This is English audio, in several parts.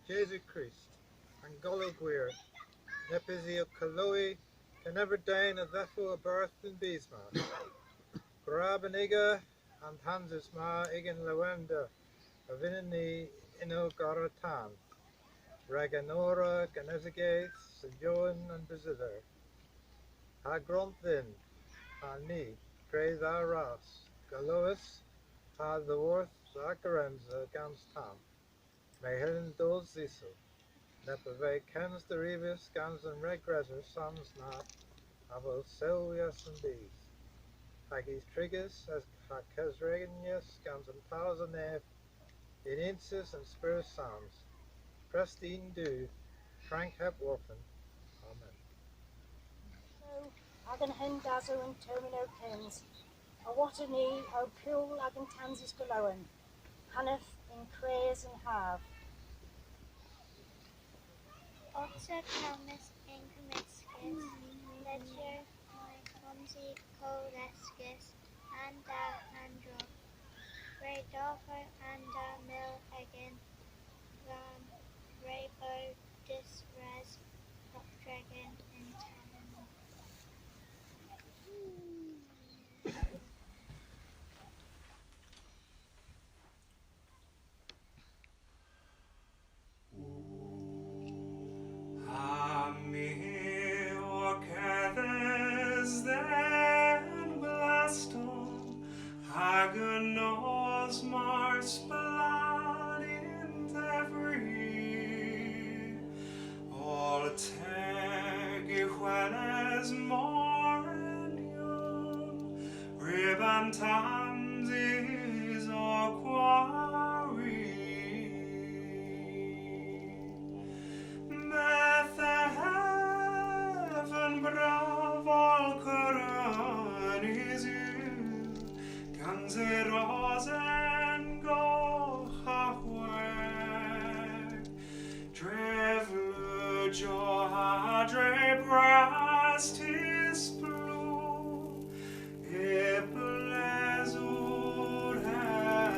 Jesu Christ, and Gologweir, Nepizio Kaloi, can never deign a therefore a birth in Bismarck. Grabaniga and Tansys igen Lawenda, a Vinini Ino Garatan, Raganora, Ganezigate, St. Joan and Braziller. Ha Gronthin, ha Ni, Cray tha Ras, Galois, ha the Worth, Zacharenza, Gans Tam, May Helen Dole Ziso. Nepave kens the Revis, Gans and Regreser, Sons Nat, Avo Selvias and Bees. Hagis Trigus, as Hakesregnius, Gans and Towers and Nef, in Insis and Spirit Sounds. Prestine Do, Frank Hepworfen. Amen. So, Agan Hendazo and Termino Kens, a Watani, O Pule Agan Tansys Golowan, Hanef in Crays and Have. Otter Thomas Incomiscus, Ledger Myconsi Colescus, Anda Andro, Radolfo Anda Mil Egan, Ram Rabo Disres, Proctragon and Tannen. Hagenos Mars blood in every all tegi hueles morenium ribbon times is a quarry heaven bravo Koran is you Ganze Rosen go haweg Drevlu jo hadre brast his blue E blezur hel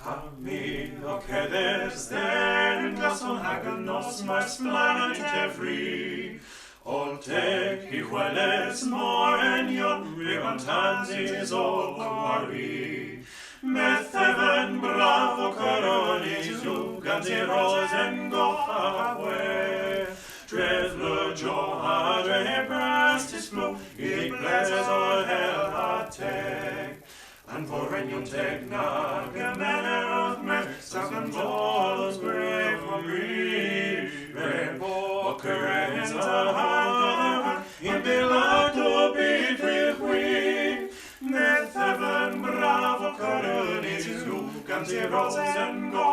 Ami okedes den glason hagenos mars planet every all take he hueles more and yon ribbon Tansys all quarry Metheven bravo coronis luganti rosen go halfway Drevlo jo hadre brast his blue it blazes all hell attack and for any take not a manner of me, second balls grave for me. Rebo occurrence a hand, in below to be free queen. Net heaven bravo coronis, look and the rosen go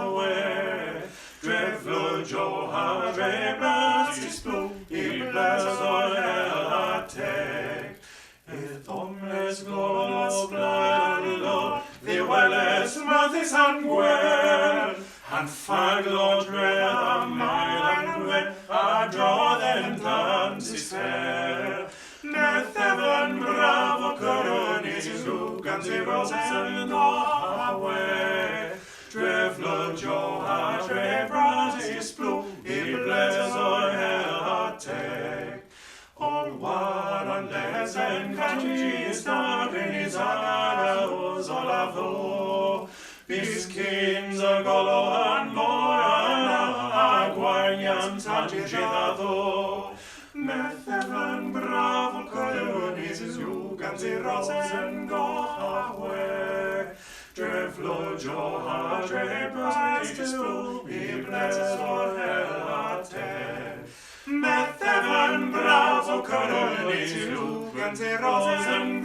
away. Drevlo jo hadre blast his blue, he blazes all hell attack. If omnes glolos gladiolo, the welles mathis angwer, and faglo dread a mile and when I draw them Tansys fair. Neth heaven bravo coronis, lugan the rosen go away. Drevlo jo hadre bras his blue, he blazes all hell attack. All war unless and countries darkens are all avo. These kings are Golowan Moran, Aguarnian Tantijado. Methevan bravo coronis, Luganzi rosen go away. Drevlo jo hadre brast his blue, he blazes all hell attack. Methevan bravo coronis, Luganzi rosen